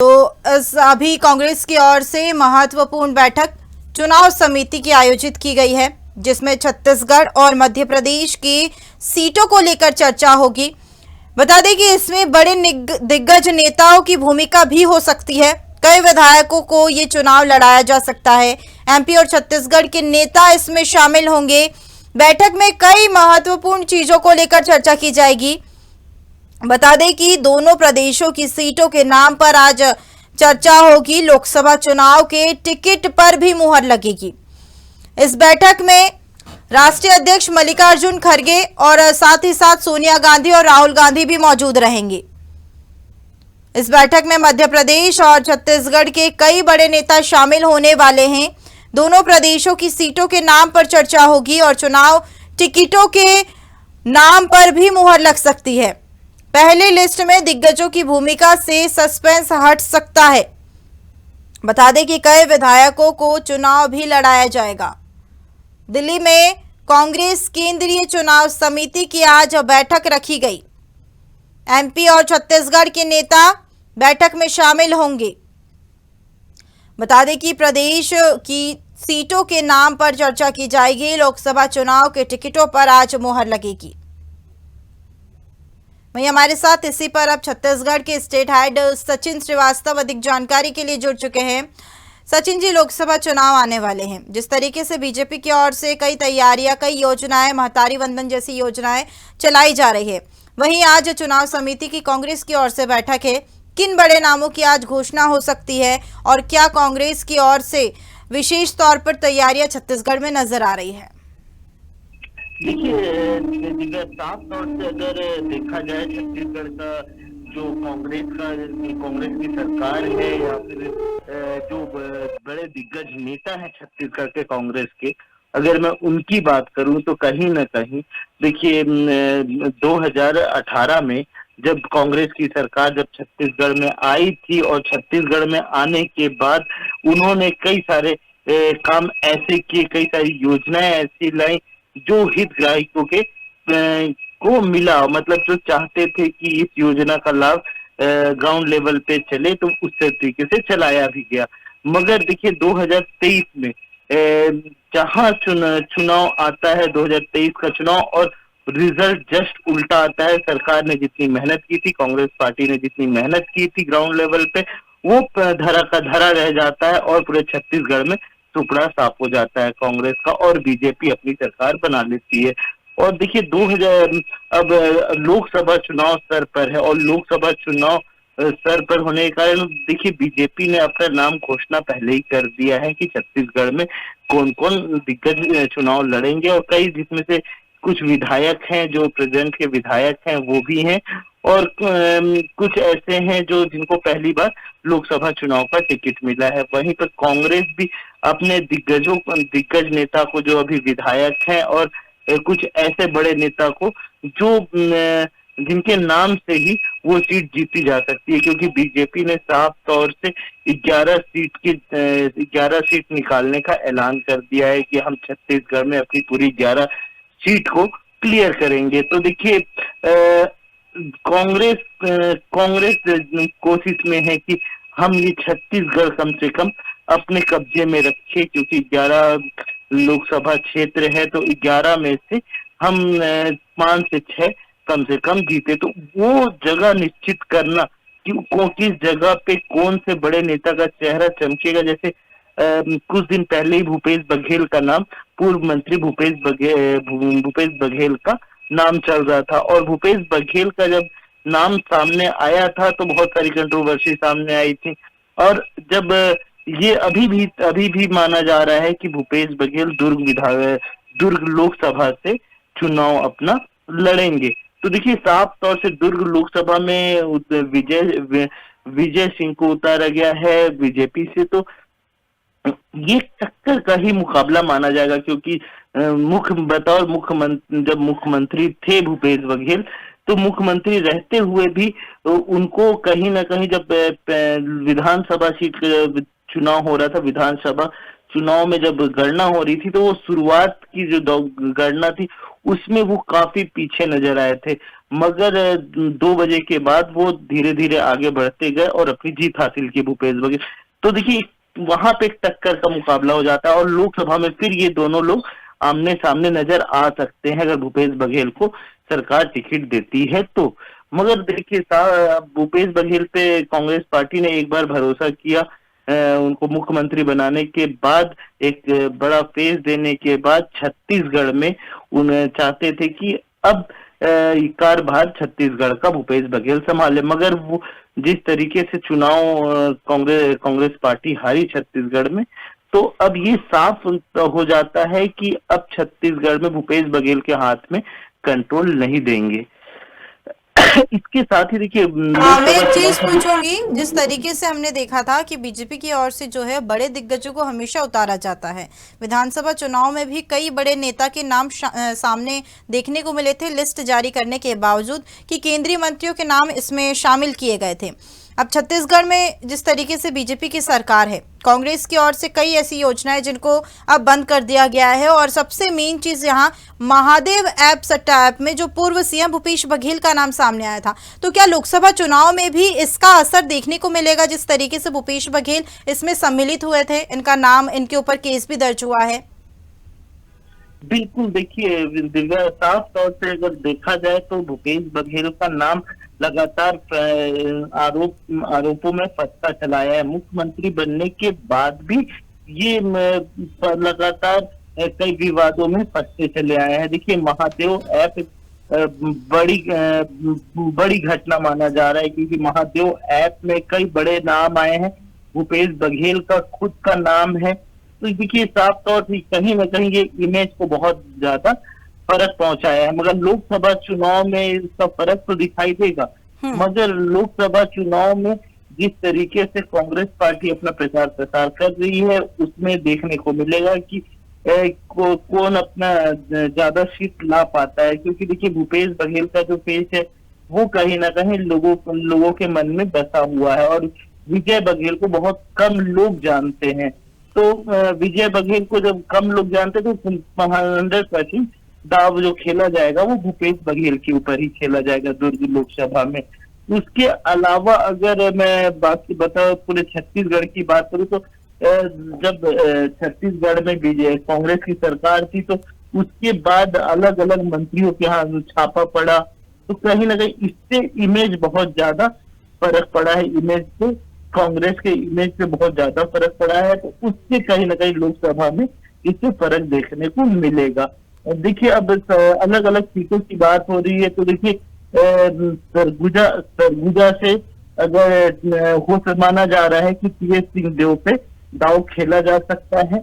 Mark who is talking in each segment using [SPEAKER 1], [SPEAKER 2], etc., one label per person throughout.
[SPEAKER 1] अभी कांग्रेस की ओर से महत्वपूर्ण बैठक चुनाव समिति की आयोजित की गई है, जिसमें छत्तीसगढ़ और मध्य प्रदेश की सीटों को लेकर चर्चा होगी। बता दें कि इसमें बड़े दिग्गज नेताओं की भूमिका भी हो सकती है। कई विधायकों को ये चुनाव लड़ाया जा सकता है। एमपी और छत्तीसगढ़ के नेता इसमें शामिल होंगे। बैठक में कई महत्वपूर्ण चीजों को लेकर चर्चा की जाएगी। बता दें कि दोनों प्रदेशों की सीटों के नाम पर आज चर्चा होगी। लोकसभा चुनाव के टिकट पर भी मुहर लगेगी। इस बैठक में राष्ट्रीय अध्यक्ष मल्लिकार्जुन खड़गे और साथ ही साथ सोनिया गांधी और राहुल गांधी भी मौजूद रहेंगे। इस बैठक में मध्य प्रदेश और छत्तीसगढ़ के कई बड़े नेता शामिल होने वाले हैं। दोनों प्रदेशों की सीटों के नाम पर चर्चा होगी और चुनाव टिकटों के नाम पर भी मुहर लग सकती है। पहले लिस्ट में दिग्गजों की भूमिका से सस्पेंस हट सकता है। बता दें कि कई विधायकों को चुनाव भी लड़ाया जाएगा। दिल्ली में कांग्रेस केंद्रीय चुनाव समिति की आज बैठक रखी गई। एमपी और छत्तीसगढ़ के नेता बैठक में शामिल होंगे। बता दें कि प्रदेश की सीटों के नाम पर चर्चा की जाएगी। लोकसभा चुनाव के टिकटों पर आज मुहर लगेगी। वहीं हमारे साथ इसी पर अब छत्तीसगढ़ के स्टेट हेड सचिन श्रीवास्तव अधिक जानकारी के लिए जुड़ चुके हैं। सचिन जी, लोकसभा चुनाव आने वाले हैं। जिस तरीके से बीजेपी की ओर से कई तैयारियां, कई योजनाएं, महतारी वंदन जैसी योजनाएं चलाई जा रही है, वहीं आज चुनाव समिति की कांग्रेस की ओर से बैठक है। किन बड़े नामों की आज घोषणा हो सकती है और क्या कांग्रेस की ओर से विशेष तौर पर तैयारियां छत्तीसगढ़ में नजर आ रही है?
[SPEAKER 2] देखिए, साफ तौर से अगर देखा जाए छत्तीसगढ़ का जो कांग्रेस की सरकार है या फिर जो बड़े दिग्गज नेता हैं छत्तीसगढ़ के कांग्रेस के, अगर मैं उनकी बात करूं तो कहीं ना कहीं देखिए 2018 में जब कांग्रेस की सरकार जब छत्तीसगढ़ में आई थी और छत्तीसगढ़ में आने के बाद उन्होंने कई सारे काम ऐसे किए, कई सारी योजनाएं ऐसी लाई जो हितग्राहियों के को मिला, मतलब जो चाहते थे कि इस योजना का लाभ ग्राउंड लेवल पे चले तो उस तरीके से चलाया भी गया। मगर देखिए 2023 में जहां चुनाव आता है, 2023 का चुनाव, और रिजल्ट जस्ट उल्टा आता है। सरकार ने जितनी मेहनत की थी, कांग्रेस पार्टी ने जितनी मेहनत की थी ग्राउंड लेवल पे, वो धरा का धरा रह जाता है और पूरे छत्तीसगढ़ में टुकड़ा साफ हो जाता है कांग्रेस का और बीजेपी अपनी सरकार बना लेती है। और देखिए 2000 अब लोकसभा चुनाव सर पर है और लोकसभा चुनाव सर पर होने के कारण देखिए बीजेपी ने अपना नाम घोषणा पहले ही कर दिया है कि छत्तीसगढ़ में कौन कौन दिग्गज चुनाव लड़ेंगे, और कई जिसमें से कुछ विधायक हैं, जो प्रेजेंट के विधायक हैं वो भी हैं, और कुछ ऐसे हैं जो जिनको पहली बार लोकसभा चुनाव का टिकट मिला है। वहीं पर कांग्रेस भी अपने दिग्गज नेता को, जो अभी विधायक हैं, और कुछ ऐसे बड़े नेता को जो जिनके नाम से ही वो सीट जीती जा सकती है, क्योंकि बीजेपी ने साफ तौर से 11 सीट निकालने का ऐलान कर दिया है कि हम छत्तीसगढ़ में अपनी पूरी 11 सीट को क्लियर करेंगे। तो देखिए कांग्रेस कोशिश में है कि हम ये छत्तीसगढ़ कम से कम अपने कब्जे में रखे, क्योंकि 11 लोकसभा क्षेत्र है तो 11 में से हम 5 से 6 कम से कम जीते। तो वो जगह निश्चित करना कि किस जगह पे कौन से बड़े नेता का चेहरा चमकेगा। जैसे कुछ दिन पहले ही भूपेश बघेल का नाम, पूर्व मंत्री भूपेश बघेल का नाम चल रहा था, और भूपेश बघेल का जब नाम सामने आया था तो बहुत सारी कंट्रोवर्सी सामने आई थी। और जब ये अभी भी माना जा रहा है कि भूपेश बघेल दुर्ग लोकसभा से चुनाव अपना लड़ेंगे। तो देखिए साफ तौर से दुर्ग लोकसभा में विजय सिंह को उतारा गया है बीजेपी से, तो ये टक्कर का ही मुकाबला माना जाएगा, क्योंकि बतौर मुख्यमंत्री जब मुख्यमंत्री थे भूपेश बघेल, तो मुख्यमंत्री रहते हुए भी उनको कहीं ना कहीं जब विधानसभा सीट का चुनाव हो रहा था, विधानसभा चुनाव में जब गणना हो रही थी, तो वो शुरुआत की जो गणना थी उसमें वो काफी पीछे नजर आए थे। मगर 2 बजे के बाद वो धीरे धीरे आगे बढ़ते गए और अपनी जीत हासिल की भूपेश बघेल। तो देखिए वहां पे एक टक्कर का मुकाबला हो जाता है और लोकसभा में फिर ये दोनों लोग आमने सामने नजर आ सकते हैं अगर भूपेश बघेल को सरकार टिकट देती है तो। मगर देखिए भूपेश बघेल पे कांग्रेस पार्टी ने एक बार भरोसा किया, उनको मुख्यमंत्री बनाने के बाद, एक बड़ा फेज देने के बाद छत्तीसगढ़ में उन्हें चाहते थे कि अब कार्यभार छत्तीसगढ़ का भूपेश बघेल संभाले। मगर वो जिस तरीके से चुनाव कांग्रेस पार्टी हारी छत्तीसगढ़ में, तो अब ये साफ हो जाता है कि अब छत्तीसगढ़ में भूपेश बघेल के हाथ में कंट्रोल नहीं देंगे। इसके साथ ही देखिए
[SPEAKER 1] मैं एक चीज पूछूंगी, जिस तरीके से हमने देखा था कि बीजेपी की ओर से जो है बड़े दिग्गजों को हमेशा उतारा जाता है, विधानसभा चुनाव में भी कई बड़े नेता के नाम सामने देखने को मिले थे, लिस्ट जारी करने के बावजूद कि केंद्रीय मंत्रियों के नाम इसमें शामिल किए गए थे। अब छत्तीसगढ़ में जिस तरीके से बीजेपी की सरकार है, कांग्रेस की ओर से कई ऐसी योजनाएं जिनको अब बंद कर दिया गया है, और सबसे मेन चीज यहाँ महादेव ऐप सट्टा ऐप में जो पूर्व सीएम भूपेश बघेल का नाम सामने आया था, तो क्या लोकसभा चुनाव में भी इसका असर देखने को मिलेगा? जिस तरीके से भूपेश बघेल इसमें सम्मिलित हुए थे, इनका नाम, इनके ऊपर केस भी दर्ज हुआ है।
[SPEAKER 2] बिल्कुल, देखिए दिव्या, साफ तौर से अगर देखा जाए तो भूपेश बघेल का नाम लगातार आरोपों में फंसता चला है। मुख्यमंत्री बनने के बाद भी ये लगातार कई विवादों में फंसते चले आए हैं। देखिए महादेव ऐप बड़ी घटना माना जा रहा है, क्योंकि महादेव ऐप में कई बड़े नाम आए हैं, भूपेश बघेल का खुद का नाम है। तो देखिए साफ तौर से कहीं ना कहीं ये इमेज को बहुत ज्यादा फर्क पहुंचाया है। मगर लोकसभा चुनाव में इसका फर्क तो दिखाई देगा, मगर लोकसभा चुनाव में जिस तरीके से कांग्रेस पार्टी अपना प्रचार प्रसार कर रही है, उसमें देखने को मिलेगा कि कौन अपना ज्यादा सीट ला पाता है। क्योंकि देखिए भूपेश बघेल का जो फेस है वो कहीं ना कहीं लोगों के मन में बसा हुआ है, और विजय बघेल को बहुत कम लोग जानते हैं। तो विजय बघेल को जब कम लोग जानते तो 100% दाव जो खेला जाएगा वो भूपेश बघेल के ऊपर ही खेला जाएगा दुर्ग लोकसभा में। उसके अलावा अगर मैं बाकी बताऊं पूरे छत्तीसगढ़ की बात करूं तो जब छत्तीसगढ़ में कांग्रेस की सरकार थी, तो उसके बाद अलग अलग मंत्रियों के यहाँ छापा पड़ा, तो कहीं ना कहीं इससे इमेज बहुत ज्यादा फर्क पड़ा है। इमेज से, कांग्रेस के इमेज पे बहुत ज्यादा फर्क पड़ा है, तो उससे कहीं ना कहीं लोकसभा में इससे फर्क देखने को मिलेगा। देखिए अब अलग अलग सीटों की बात हो रही है, तो देखिए सरगुजा से अगर हो माना जा रहा है कि टीएस सिंहदेव पे दांव खेला जा सकता है,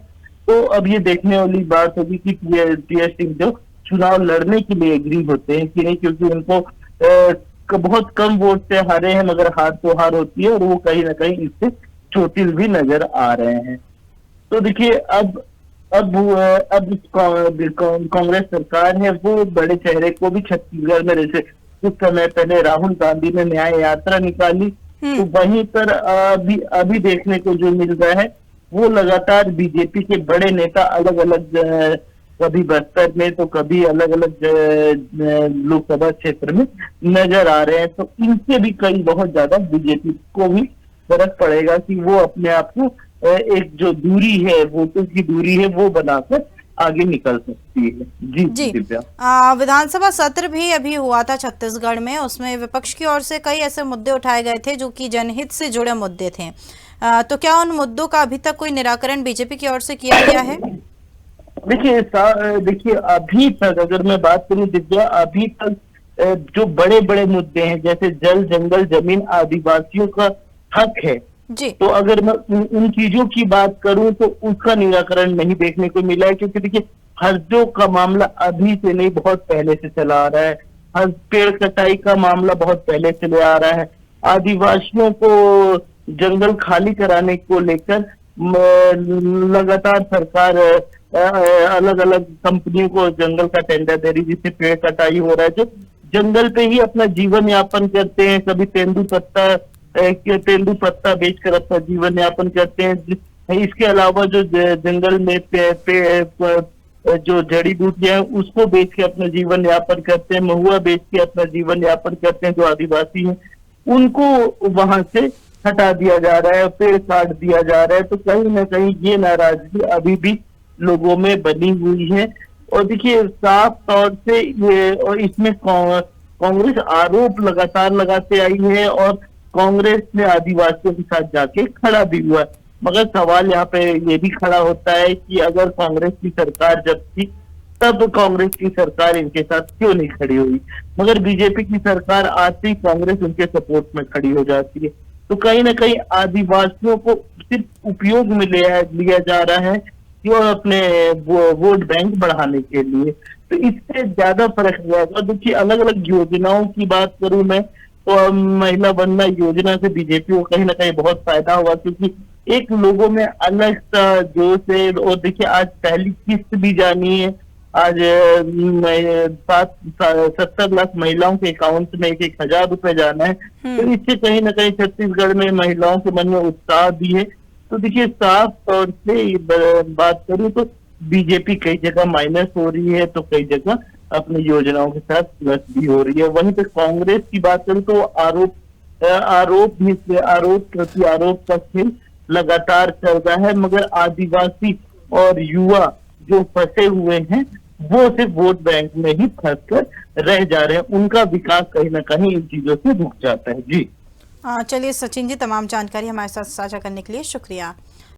[SPEAKER 2] तो अब ये देखने वाली बात होगी कि टीएस सिंहदेव चुनाव लड़ने के लिए एग्री होते हैं कि नहीं, क्योंकि उनको बहुत कम वोट से हारे हैं, मगर हार तो हार होती है, और वो कहीं ना कहीं इससे चोटिल भी नजर आ रहे हैं। तो देखिए अब कांग्रेस सरकार है वो बड़े चेहरे को भी छत्तीसगढ़ में, जैसे कुछ समय पहले राहुल गांधी ने न्याय यात्रा निकाली, तो वहीं पर अभी देखने को जो मिल रहा है वो लगातार बीजेपी के बड़े नेता अलग अलग, कभी बस्तर में तो कभी अलग अलग लोकसभा क्षेत्र में नजर आ रहे हैं। तो इनसे भी कई बहुत ज्यादा बीजेपी को भी फर्क पड़ेगा कि वो अपने आप को एक जो दूरी है, वोटों की दूरी है, वो बनाकर आगे निकल सकती है। जी
[SPEAKER 1] विधानसभा सत्र भी अभी हुआ था छत्तीसगढ़ में, उसमें विपक्ष की ओर से कई ऐसे मुद्दे उठाए गए थे जो कि जनहित से जुड़े मुद्दे थे, तो क्या उन मुद्दों का अभी तक कोई निराकरण बीजेपी की ओर से किया गया है?
[SPEAKER 2] देखिए अभी तक अगर मैं बात करूं दिव्या, अभी तक जो बड़े बड़े मुद्दे हैं जैसे जल, जंगल, जमीन, आदिवासियों का हक है
[SPEAKER 1] जी,
[SPEAKER 2] तो अगर मैं उन चीजों की बात करूं तो उसका निराकरण नहीं देखने को मिला है। क्योंकि देखिए हर्जों का मामला अभी से नहीं, बहुत पहले से चला आ रहा है। हर पेड़ कटाई का मामला बहुत पहले चले आ रहा है। आदिवासियों को जंगल खाली कराने को लेकर लगातार सरकार अलग अलग कंपनियों को जंगल का टेंडर दे रही, जिससे पेड़ कटाई हो रहा है, जो जंगल पे ही अपना जीवन यापन करते हैं। कभी तेंदुपत्ता बेचकर अपना जीवन यापन करते हैं। इसके अलावा जो जंगल में जो जड़ी बूटियां हैं उसको बेच के अपना जीवन यापन करते हैं, महुआ बेच के अपना जीवन यापन करते हैं जो आदिवासी हैं, उनको वहां से हटा दिया जा रहा है, पेड़ काट दिया जा रहा है। तो कहीं ना कहीं ये नाराजगी अभी भी लोगों में बनी हुई है। और देखिए साफ तौर से ये, और इसमें कांग्रेस आरोप लगातार लगाते आई है और कांग्रेस ने आदिवासियों के साथ जाके खड़ा भी हुआ है। मगर सवाल यहाँ पे ये भी खड़ा होता है कि अगर कांग्रेस की सरकार जब थी तब कांग्रेस की सरकार इनके साथ क्यों नहीं खड़ी हुई, मगर बीजेपी की सरकार आते ही कांग्रेस उनके सपोर्ट में खड़ी हो जाती है। तो कहीं ना कहीं आदिवासियों को सिर्फ उपयोग में लिया जा रहा है कि वो अपने वोट बैंक बढ़ाने के लिए। तो इससे ज्यादा फर्क नहीं आएगा। देखिए अलग अलग योजनाओं की बात करूं मैं तो महिला वंदना योजना से बीजेपी को कहीं ना कहीं बहुत फायदा हुआ, क्योंकि एक लोगों में अलग सा जोश है। और देखिए आज पहली किस्त भी जानी है, आज 70 लाख महिलाओं के अकाउंट में 1,000 रुपए जाना है। तो इससे कहीं ना कहीं छत्तीसगढ़ में महिलाओं के मन में उत्साह भी है। तो देखिए साफ तौर से बात करूं तो बीजेपी कई जगह माइनस हो रही है तो कई जगह अपनी योजनाओं के साथ प्लस भी हो रही है। वहीं पे कांग्रेस की बात करूं तो आरोप प्रति आरोप का खेल लगातार चल रहा है, मगर आदिवासी और युवा जो फंसे हुए हैं वो सिर्फ वोट बैंक में ही फंस कर रह जा रहे हैं। उनका विकास कहीं ना कहीं इन चीजों से रुक जाता है। जी
[SPEAKER 1] चलिए सचिन जी, तमाम जानकारी हमारे साथ साझा करने के लिए शुक्रिया।